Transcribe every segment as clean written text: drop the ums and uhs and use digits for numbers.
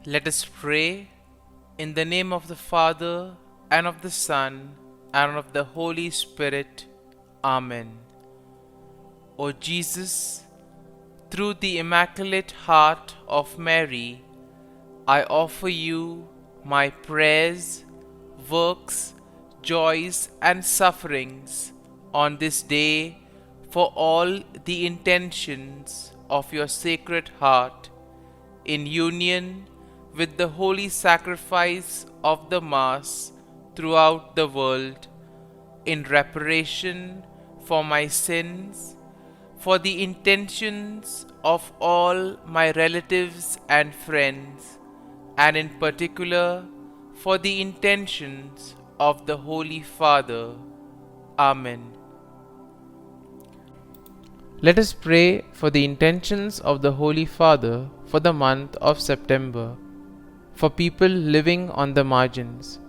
Let us pray in the name of the Father, and of the Son, and of the Holy Spirit. Amen. O Jesus, through the Immaculate Heart of Mary, I offer you my prayers, works, joys, and sufferings on this day for all the intentions of your Sacred Heart, in union with the holy sacrifice of the Mass throughout the world, in reparation for my sins, for the intentions of all my relatives and friends, and in particular for the intentions of the Holy Father. Amen. Let us pray for the intentions of the Holy Father for the month of September, for people living on the margins.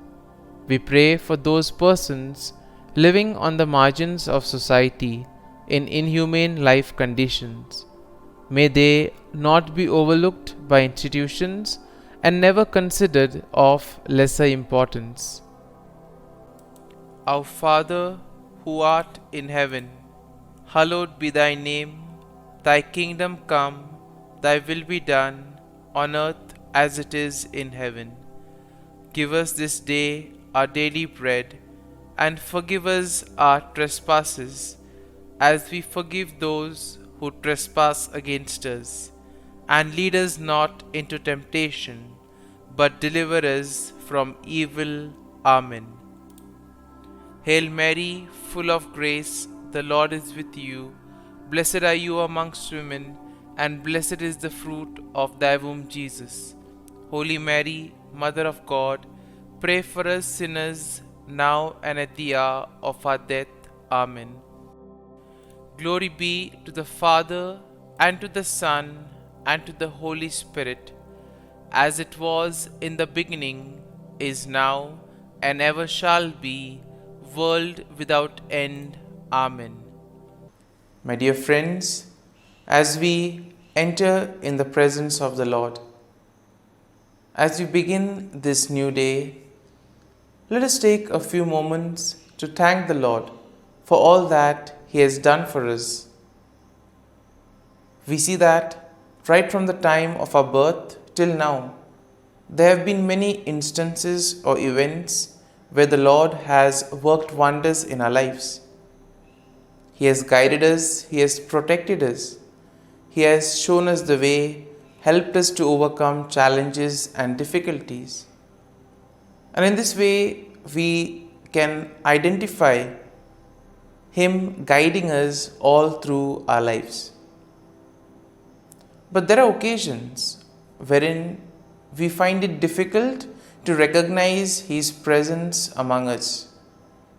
We pray for those persons living on the margins of society in inhumane life conditions. May they not be overlooked by institutions and never considered of lesser importance. Our Father, who art in heaven, hallowed be thy name. Thy kingdom come, thy will be done, on earth as it is in heaven. Give us this day our daily bread, and forgive us our trespasses, as we forgive those who trespass against us. And lead us not into temptation, but deliver us from evil. Amen. Hail Mary, full of grace, the Lord is with you. Blessed are you amongst women, and blessed is the fruit of thy womb, Jesus. Holy Mary, Mother of God, pray for us sinners, now and at the hour of our death. Amen. Glory be to the Father, and to the Son, and to the Holy Spirit, as it was in the beginning, is now, and ever shall be, world without end. Amen. My dear friends, as we enter in the presence of the Lord, as we begin this new day, let us take a few moments to thank the Lord for all that He has done for us. We see that right from the time of our birth till now, there have been many instances or events where the Lord has worked wonders in our lives. He has guided us, He has protected us, He has shown us the way, helped us to overcome challenges and difficulties. And in this way, we can identify Him guiding us all through our lives. But there are occasions wherein we find it difficult to recognize His presence among us.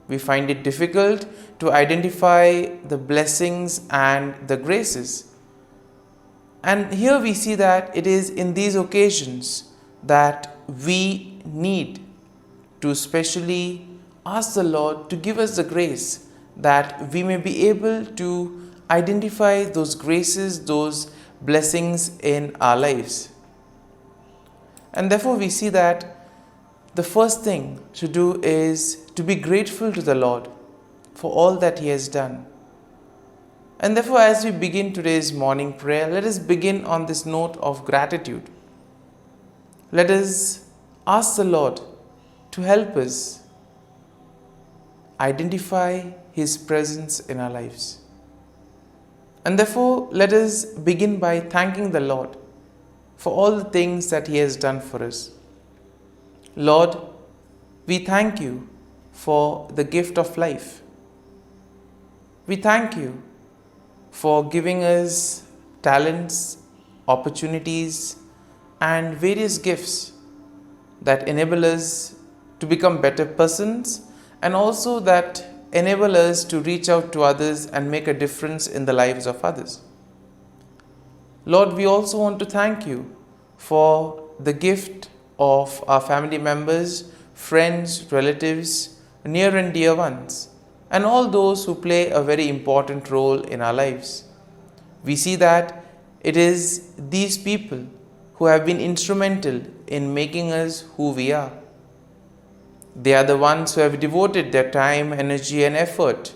We find it difficult to identify the blessings and the graces. And here we see that it is in these occasions that we need to specially ask the Lord to give us the grace that we may be able to identify those graces, those blessings in our lives. And therefore we see that the first thing to do is to be grateful to the Lord for all that He has done. And therefore, as we begin today's morning prayer, let us begin on this note of gratitude. Let us ask the Lord to help us identify His presence in our lives. And therefore, let us begin by thanking the Lord for all the things that He has done for us. Lord, we thank You for the gift of life. We thank You for giving us talents, opportunities, and various gifts that enable us to become better persons, and also that enable us to reach out to others and make a difference in the lives of others. Lord, we also want to thank You for the gift of our family members, friends, relatives, near and dear ones, and all those who play a very important role in our lives. We see that it is these people who have been instrumental in making us who we are. They are the ones who have devoted their time, energy, and effort,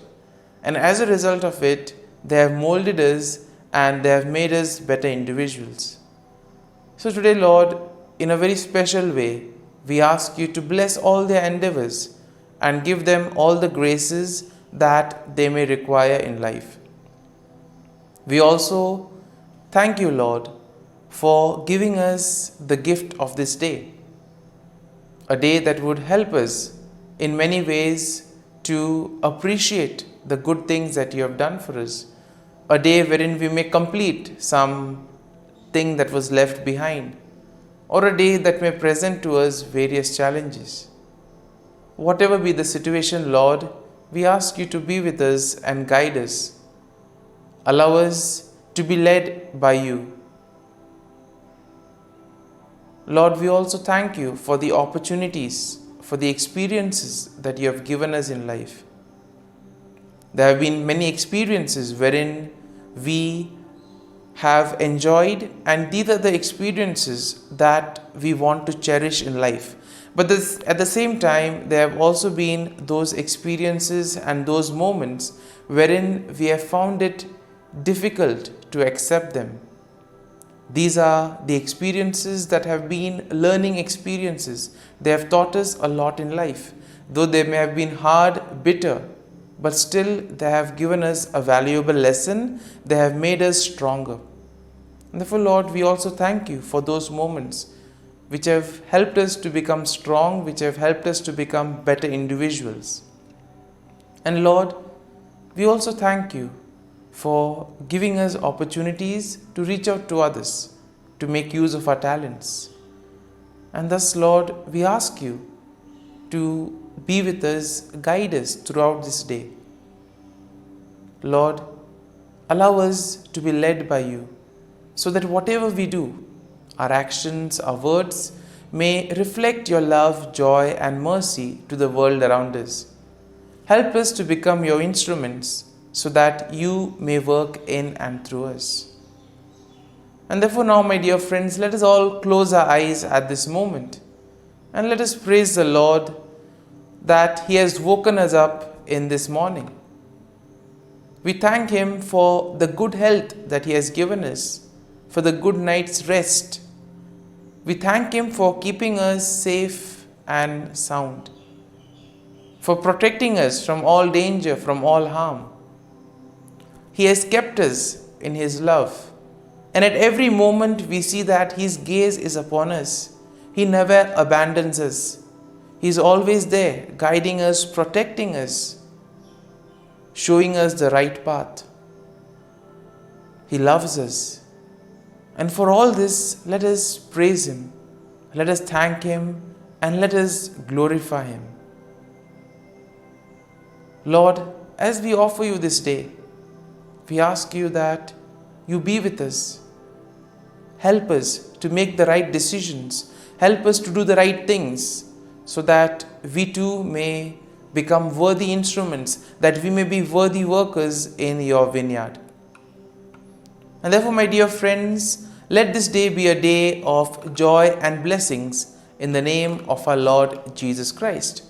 and as a result of it, they have molded us and they have made us better individuals. So today, Lord, in a very special way, we ask you to bless all their endeavors and give them all the graces that they may require in life. We also thank you, Lord, for giving us the gift of this day, a day that would help us in many ways to appreciate the good things that you have done for us, a day wherein we may complete some thing that was left behind, or a day that may present to us various challenges. Whatever be the situation, Lord, we ask you to be with us and guide us. Allow us to be led by you. Lord, we also thank you for the opportunities, for the experiences that you have given us in life. There have been many experiences wherein we have enjoyed, and these are the experiences that we want to cherish in life. But at the same time, there have also been those experiences and those moments wherein we have found it difficult to accept them. These are the experiences that have been learning experiences. They have taught us a lot in life. Though they may have been hard, bitter, but still they have given us a valuable lesson. They have made us stronger. And therefore, Lord, we also thank you for those moments which have helped us to become strong, which have helped us to become better individuals. And Lord, we also thank you for giving us opportunities to reach out to others, to make use of our talents. And thus, Lord, we ask you to be with us, guide us throughout this day. Lord, allow us to be led by you, so that whatever we do, our actions, our words, may reflect your love, joy, and mercy to the world around us. Help us to become your instruments, so that you may work in and through us. And therefore now, my dear friends, let us all close our eyes at this moment, and let us praise the Lord that He has woken us up in this morning. We thank Him for the good health that He has given us, for the good night's rest. We thank Him for keeping us safe and sound, for protecting us from all danger, from all harm. He has kept us in His love, and at every moment we see that His gaze is upon us. He never abandons us. He is always there, guiding us, protecting us, showing us the right path. He loves us. And for all this, let us praise Him, let us thank Him, and let us glorify Him. Lord, as we offer you this day, we ask you that you be with us. Help us to make the right decisions. Help us to do the right things, so that we too may become worthy instruments, that we may be worthy workers in your vineyard. And therefore, my dear friends, let this day be a day of joy and blessings in the name of our Lord Jesus Christ.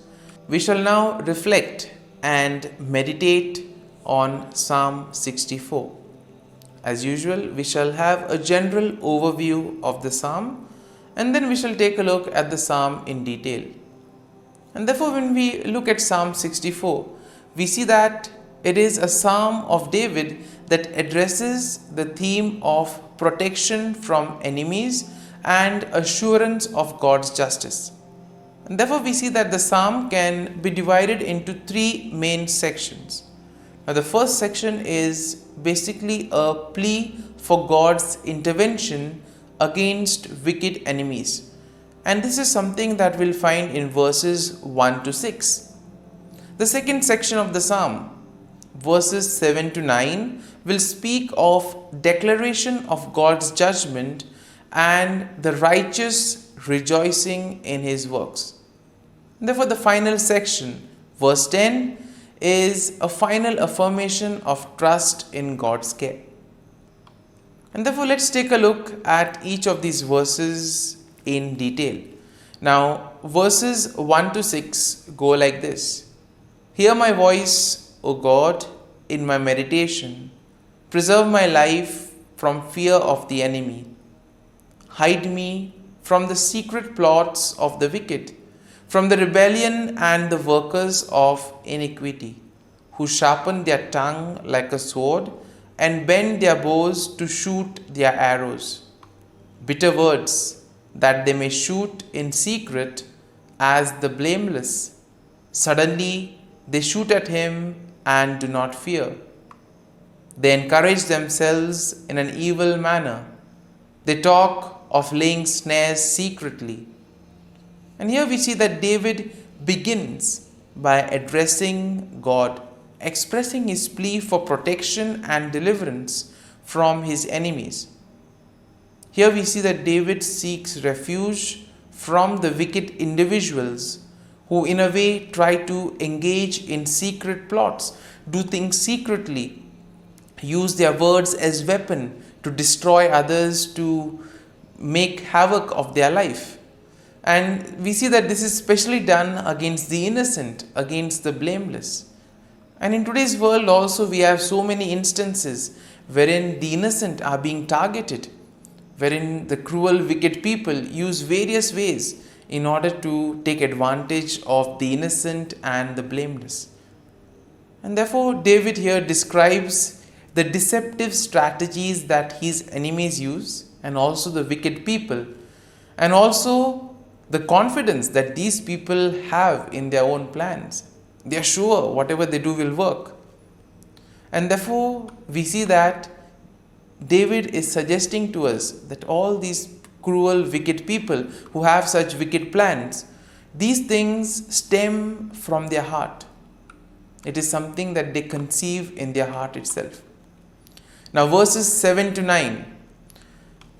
We shall now reflect and meditate on Psalm 64. As usual, we shall have a general overview of the psalm, and then we shall take a look at the psalm in detail. And therefore, when we look at Psalm 64, we see that it is a psalm of David that addresses the theme of protection from enemies and assurance of God's justice. And therefore, we see that the psalm can be divided into three main sections. Now, the first section is basically a plea for God's intervention against wicked enemies. And this is something that we'll find in verses 1 to 6. The second section of the psalm, verses 7 to 9, will speak of declaration of God's judgment and the righteous rejoicing in His works. Therefore, the final section, verse 10, is a final affirmation of trust in God's care. And therefore, let's take a look at each of these verses in detail. Now, verses 1 to 6 go like this. Hear my voice, O God, in my meditation. Preserve my life from fear of the enemy. Hide me from the secret plots of the wicked, from the rebellion and the workers of iniquity, who sharpen their tongue like a sword and bend their bows to shoot their arrows. Bitter words, that they may shoot in secret as the blameless. Suddenly they shoot at him and do not fear. They encourage themselves in an evil manner. They talk of laying snares secretly. And here we see that David begins by addressing God, expressing his plea for protection and deliverance from his enemies. Here we see that David seeks refuge from the wicked individuals who in a way try to engage in secret plots, do things secretly, use their words as weapon to destroy others, to make havoc of their life. And we see that this is especially done against the innocent, against the blameless. And in today's world also we have so many instances wherein the innocent are being targeted, wherein the cruel, wicked people use various ways in order to take advantage of the innocent and the blameless. And therefore, David here describes the deceptive strategies that his enemies use, and also the wicked people, and also the confidence that these people have in their own plans. They are sure whatever they do will work. And therefore, we see that David is suggesting to us that all these cruel, wicked people who have such wicked plans, these things stem from their heart. It is something that they conceive in their heart itself. Now, verses 7 to 9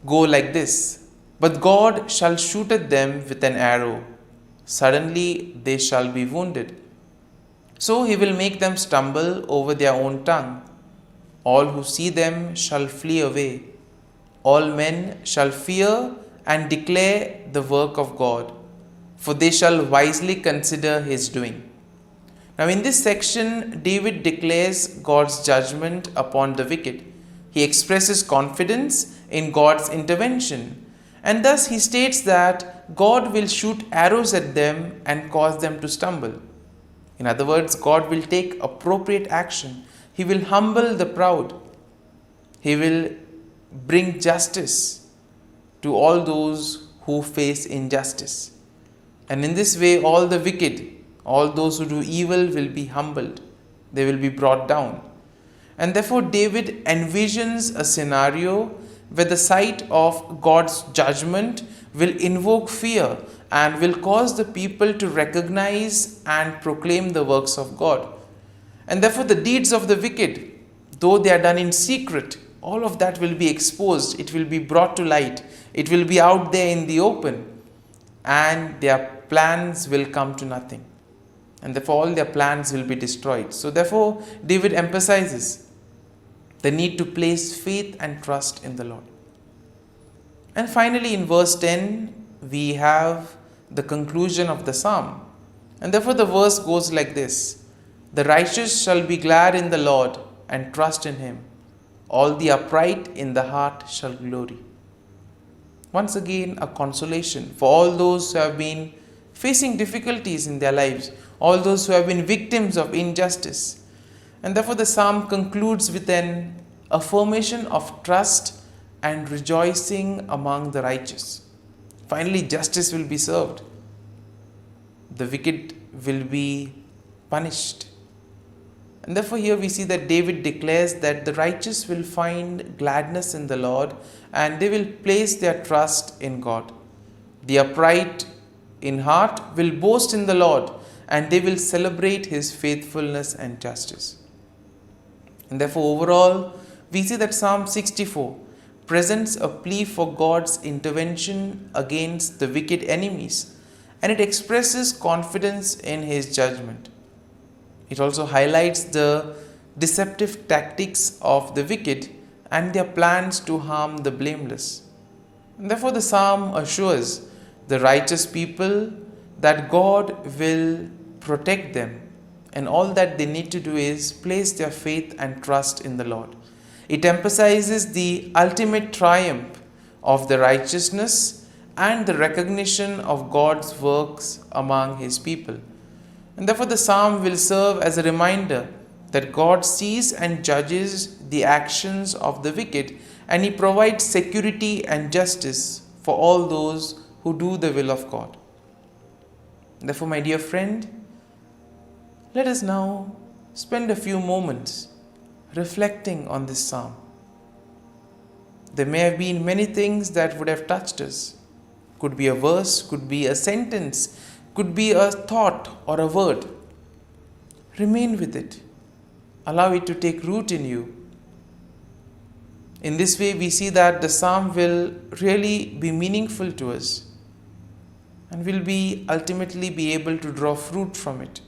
go like this. But God shall shoot at them with an arrow. Suddenly they shall be wounded. So he will make them stumble over their own tongue. All who see them shall flee away. All men shall fear and declare the work of God, for they shall wisely consider his doing. Now in this section, David declares God's judgment upon the wicked. He expresses confidence in God's intervention, and thus he states that God will shoot arrows at them and cause them to stumble. In other words, God will take appropriate action. He will humble the proud. He will bring justice to all those who face injustice. And in this way, all the wicked, all those who do evil will be humbled. They will be brought down. And therefore, David envisions a scenario where the sight of God's judgment will invoke fear and will cause the people to recognize and proclaim the works of God. And therefore, the deeds of the wicked, though they are done in secret, all of that will be exposed. It will be brought to light. It will be out there in the open. And their plans will come to nothing. And therefore, all their plans will be destroyed. So therefore, David emphasizes the need to place faith and trust in the Lord. And finally, in verse 10, we have the conclusion of the psalm. And therefore, the verse goes like this. The righteous shall be glad in the Lord and trust in him. All the upright in the heart shall glory. Once again, a consolation for all those who have been facing difficulties in their lives, all those who have been victims of injustice. And therefore, the psalm concludes with an affirmation of trust and rejoicing among the righteous. Finally, justice will be served. The wicked will be punished. And therefore, here we see that David declares that the righteous will find gladness in the Lord and they will place their trust in God. The upright in heart will boast in the Lord and they will celebrate his faithfulness and justice. And therefore, overall, we see that Psalm 64 presents a plea for God's intervention against the wicked enemies, and it expresses confidence in his judgment. It also highlights the deceptive tactics of the wicked and their plans to harm the blameless. And therefore, the psalm assures the righteous people that God will protect them, and all that they need to do is place their faith and trust in the Lord. It emphasizes the ultimate triumph of the righteousness and the recognition of God's works among His people. And therefore, the psalm will serve as a reminder that God sees and judges the actions of the wicked, and He provides security and justice for all those who do the will of God. Therefore, my dear friend, let us now spend a few moments reflecting on this psalm. There may have been many things that would have touched us. Could be a verse, could be a sentence, could be a thought or a word. Remain with it. Allow it to take root in you. In this way, we see that the psalm will really be meaningful to us, and will be ultimately be able to draw fruit from it.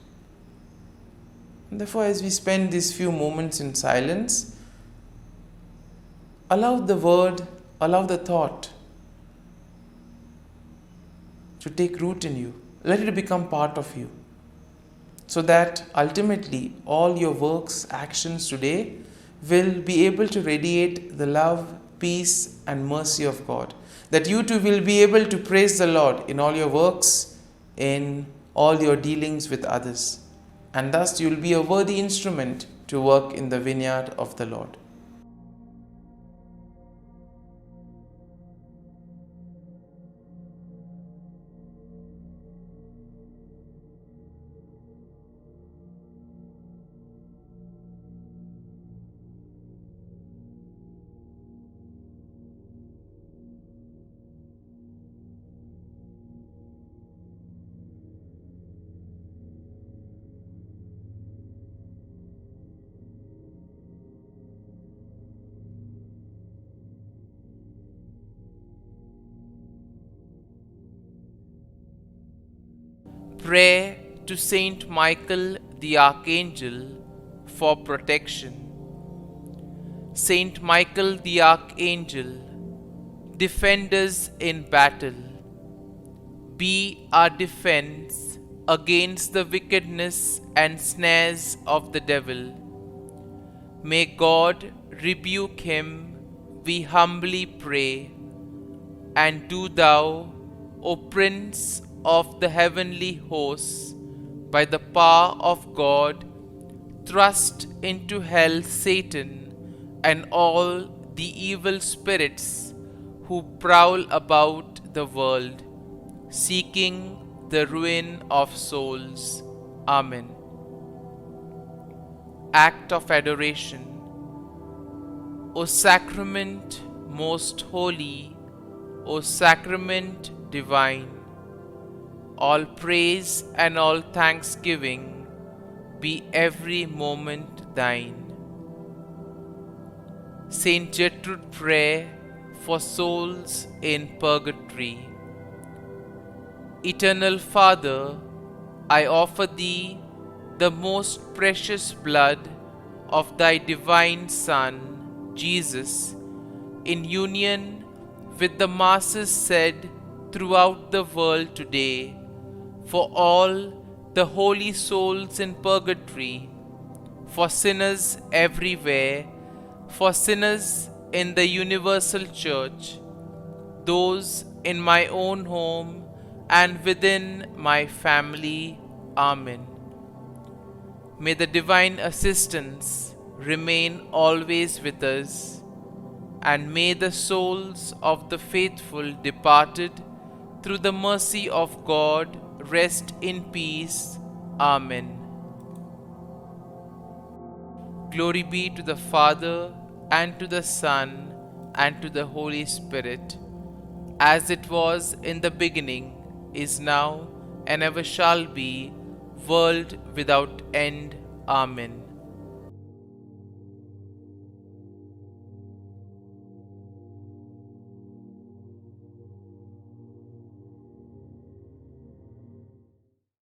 And therefore, as we spend these few moments in silence, allow the word, allow the thought to take root in you. Let it become part of you, so that ultimately all your works, actions today will be able to radiate the love, peace and mercy of God. That you too will be able to praise the Lord in all your works, in all your dealings with others. And thus you will be a worthy instrument to work in the vineyard of the Lord. Prayer to Saint Michael the Archangel for protection. Saint Michael the Archangel, defend us in battle. Be our defense against the wickedness and snares of the devil. May God rebuke him, we humbly pray. And do thou, O Prince of the heavenly hosts, by the power of God, thrust into hell Satan and all the evil spirits who prowl about the world, seeking the ruin of souls. Amen. Act of Adoration. O Sacrament most holy, O Sacrament divine, all praise and all thanksgiving be every moment thine. Saint Gertrude Prayer for souls in purgatory. Eternal Father, I offer Thee the most precious blood of Thy divine Son, Jesus, in union with the masses said throughout the world today, for all the holy souls in purgatory, for sinners everywhere, for sinners in the universal church, those in my own home and within my family. Amen. May the divine assistance remain always with us, and may the souls of the faithful departed through the mercy of God rest in peace. Amen. Glory be to the Father, and to the Son, and to the Holy Spirit, as it was in the beginning, is now, and ever shall be, world without end. Amen.